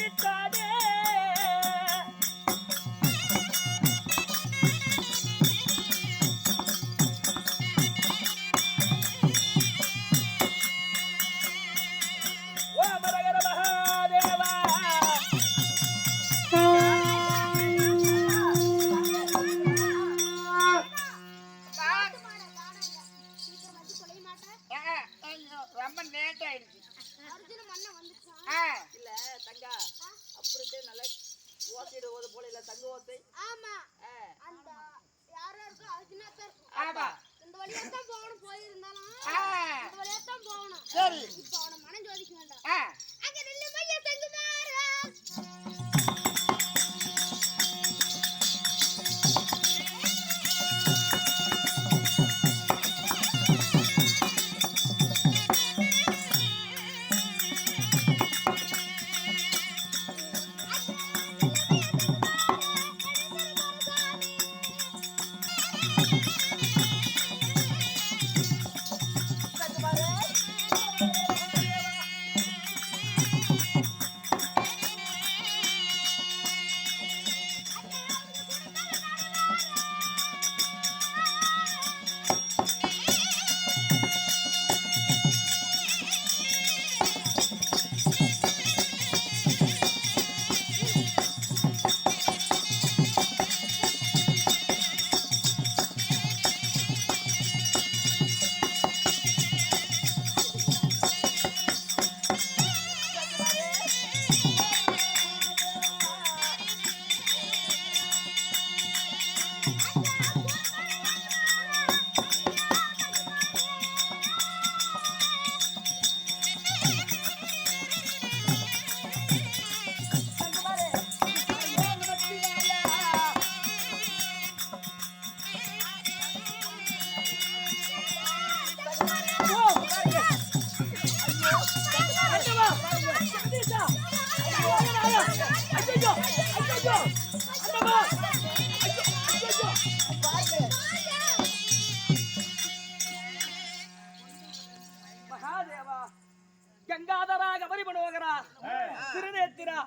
விட்டாதே ரொம்ப லேட் ஆயிடுச்சு. இல்ல தங்கா அப்படியே நல்ல ஓசைடு ஓத போல இல்ல தங்க ஓசை. ஆமா அந்த யாரோ இருக்கு அர்ஜுனாத்தர். ஆமா இந்த வழியா தான் போகணும் போயிருந்தாலும் இந்த வழியா தான் போகணும். சரி இப்போ அவன மனம் ஜோதிக்க வேண்டாம். அங்க நில்லு மையா தங்குமாரா. மகாதேவா கங்காதரா கபரி மனோகரா திருநேத்திரா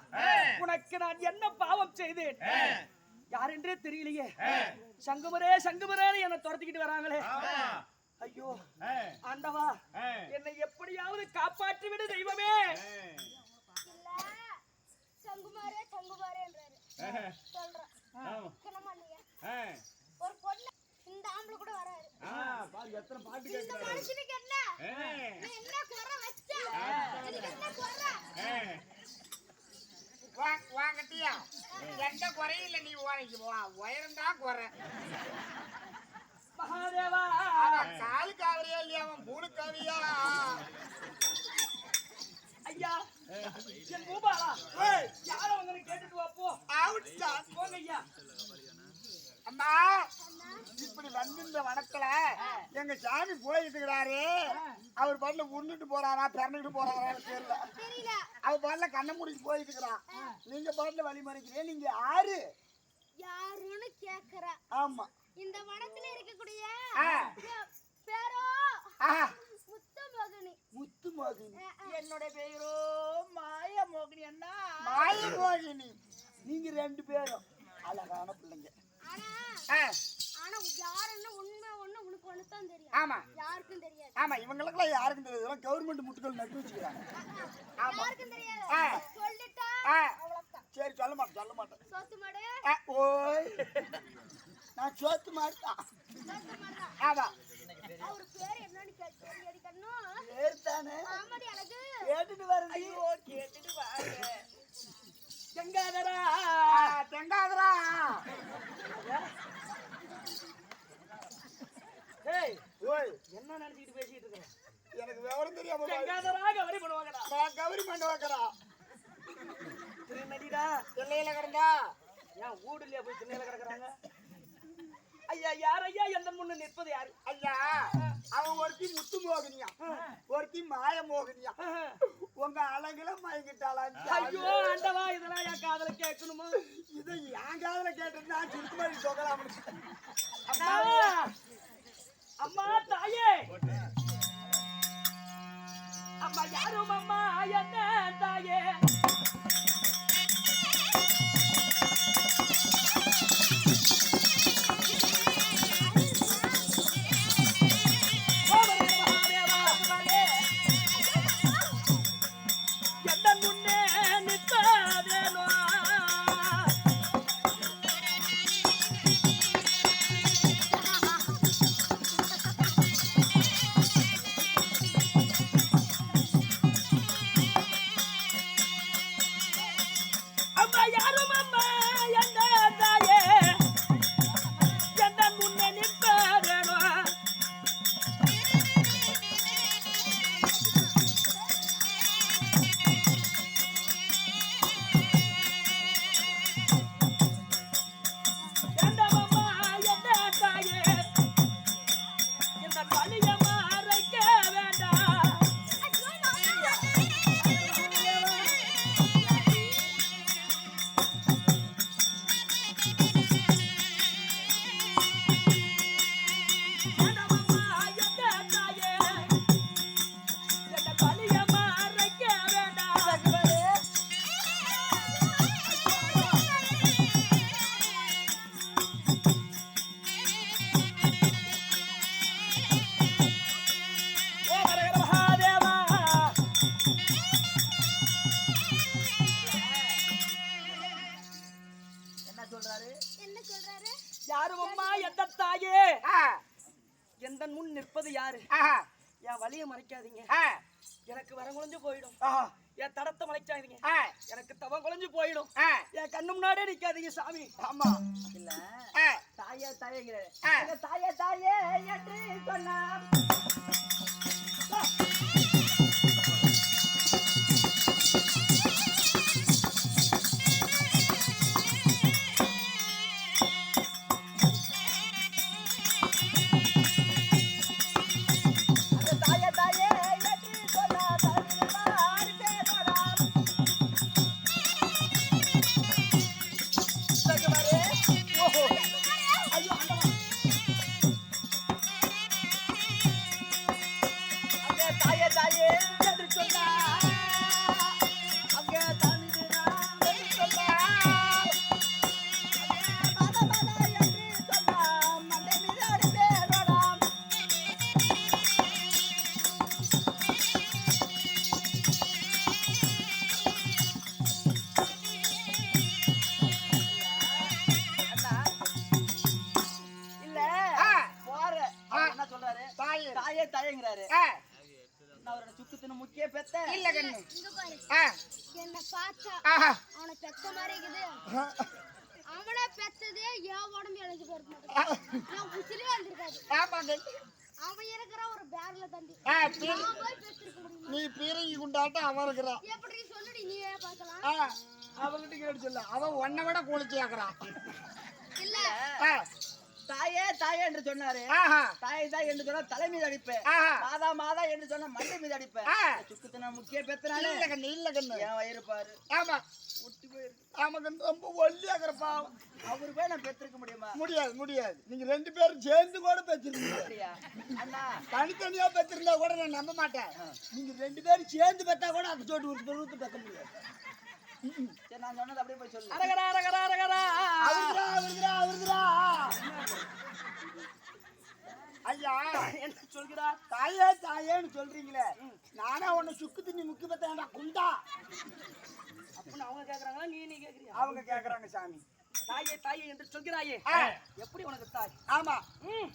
உனக்கு நான் என்ன பாவம் செய்தேன் யாரென்றே தெரியலையே. சங்குமரே சங்குமரேன்னு என்ன துரத்திக்கிட்டு வராங்களே. ஐயோ ஆண்டவா என்னை எப்படியாவது காப்பாற்றி விடு தெய்வமே. சங்குமாரே சங்குமாரேன்றாரு சொல்றேன். ஒரு பொண்ணு இந்த ஆம்பளை கூட வராரு. பாரு எத்தனை பாட்டு இந்த கேக்குறாரு. மனுஷனுக்கு என்ன நீ என்ன குறை வச்ச எனக்கு என்ன குறை வாங்கட்டியா எந்த குறையும் இல்ல. நீ உயரம் தான் குறை. மகாதேவா காலு காவரியா இல்லையா அவன் மூணு காவியா. ஐயா என் பூபாலா யாரோ உங்களை கேட்டுட்டு வாப்போ. போங்க ஐயா. அம்மா இப்படி வந்து இந்த வனத்துல எங்க சாமி போயிட்டு இருக்கிறாரு. அவர் பாட்டுல உருண்டுட்டு போறாரா பிறந்துட்டு போறாரான்னு தெரியல. அவர் பாட்டுல கண்ணை முடிச்சு போயிட்டு இருக்கிறான். நீங்க பாட்டுல வழி மறைக்கிறீங்க. நீங்க யாரு யாருன்னு கேக்குற. ஆமா இந்த வனத்துல இருக்கக்கூடிய பேரோ முத்துமோகினி. முத்துமோகினி என்னோட பேரோ மாயமோகினி. அண்ணா மாயமோகினி நீங்க ரெண்டு பேரும் அழகான பிள்ளைங்க. ஆனா யாருன்னு உண்மை ஒண்ணு உனக்கு ஒண்ணு தான் தெரியும். ஆமா யாருக்கும் தெரியாது. ஆமா இவங்களுக்கெல்லாம் யாருக்கும் தெரியாது. கவர்மெண்ட் முட்டுகள் நட்டு வச்சுக்கிறாங்க. யாருக்கும் தெரியாது. சொல்லிட்டா அவ்வளவுதான். சரி சொல்ல மாட்டேன். சோத்து மாடு ஓய் நான் சோத்து மாட்டேன். ஆமா அவர் பேர் என்னன்னு கேட்கணும். பேர் தானே ஆமாடி அழகு கேட்டுட்டு வரேன். ஐயோ கேட்டுட்டு வாங்க. கங்காதரா தெங்காதரா ஏய் ஓய் என்ன நினைச்சிட்டு பேசிட்டு இருக்க? எனக்கு விவரம் தெரியாம கங்காதரா கவரி பண்ணுவாங்கடா. நான் கவரி பண்ண வைக்கிறேன். திருநடிடா எல்லையில கிடந்தா ஏன் ஊடுலயா போய் திண்ணையில கிடக்குறாங்க? ஐயா யார் ஐயா எந்த முன்னு நிற்பது யாரு? ஐயா அவன் ஒருத்தி முத்து மோகினியா ஒருத்தி மாய மோகினியா. உங்க அழகுல மயங்கிட்டாளான். ஐயோ ஆண்டவா இதெல்லாம் என் காதுல கேட்கணுமா? இதை என் காதுல கேட்டு நான் சுருத்து மாதிரி சொல்லலாம். அம்மா தாயே அம்மா யாரும் அம்மா என்ன தாயே யாரும் அம்மா எந்த தாயே ஆ, எந்த முன் நிற்பது யாரு ஆஹா, என் வலிய மறைக்காதீங்க ஆ, எனக்கு வரம் குலைஞ்சு போயிடும் ஆஹா, என் தடத்தை மறைக்காதீங்க ஆ, எனக்கு தவம் குலைஞ்சு போயிடும் ஆ, என் கண்ணு முன்னாடியே நிக்காதீங்க சாமி ஆமா, இல்ல ஆ, தாயே தாயேங்கிற ஆ. தாயே தாயே என்று சொன்னார் தாயே தாயே என்று சொன்னார் தமிழ்நாடு பேரலாம் சகவாரே ஓஹோ ஐயோ அங்க தாயே தாயே என்று சொன்னார் அங்க தமிழ்நாடு என்று சொன்னார் மாதா மாதா என்று சொன்னார் மண்டை மீது அடி பேரலாம் அண்ணா இல்ல ஆ. போற அவர் என்ன சொல்றாரு தாயே, தாயே தாயேங்கிறாரு ஆ, நான் அவரோட சுக்குத்தின முக்கிய பெத்த இல்ல கண்ணு, இங்க பாரு ஆ, என்ன பார்த்தா ஆஹா, அவனை பெத்த மாதிரி இருக்குது அவனை பெத்ததே என் உடம்பு எழுதி போயிருக்கு ஆ, நான் உசிரியா வந்திருக்காரு ஆமா கண்ணு, அவன் இருக்கிற ஒரு பேர்ல தம்பி ஆ, பீரி- நான் போய் பெற்றிருக்க முடியுமா நீ பீரங்கி குண்டாட்டம் அவன் இருக்கிறான். எப்படி சொல்லுடி நீயே பார்க்கலாம் ஆ, அவன்கிட்ட கேட்டு சொல்ல, அவன் உன்னை விட கூலிச்சியாக்குறான். இல்ல ஆ, தாயே தாயே என்று சொன்னாரு ஆஹா, தாயை தாய் என்று சொன்னா தலை மீது அடிப்பேன் ஆஹா, மாதா மாதா என்று சொன்னா மண்டை மீது அடிப்பேன் ஆ. சுக்குத்தின முக்கிய பெத்தனாலே இல்ல கண்ணு, இல்ல கண்ணு, என் வயிறு பாரு ஆமா, ஒட்டி போயிருக்கு ஆமா கண்ணு, ரொம்ப ஒல்லியாக்குறப்பா. அவரு போய் நான் பெற்றிருக்க முடியுமா முடியாது, முடியாது. நீங்க 2 பேரும் சேர்ந்து கூட பெற்றிருக்கீங்க. அப்படியா அண்ணா தனித்தனியா பெற்றிருந்தா கூட நான் நம்ப மாட்டேன். நீங்க 2 பேரும் சேர்ந்து பெத்தா கூட அது சோட்டு ஊத்து பெக்க முடியாது. சரி நான் சொன்னது அப்படியே போய் சொல்லு அரகரா அரகரா அரகரா அவருக்குறா, அவருக்குறா, அவருக்குறா. ஐயா, என்ன சொல்கிறார் தாயே தாயேன்னு சொல்றீங்களே, நானே உன்னை சுக்கு திண்ணி முக்கி பத்தேன்டா குண்டா. அப்படின்னு அவங்க கேக்குறாங்களா நீ கேக்குறியா அவங்க கேக்குறாங்க சாமி. தாயே தாயே என்று சொல்கிறாயே ஆ. எப்படி உனக்கு தாய் ஆமா, ம்.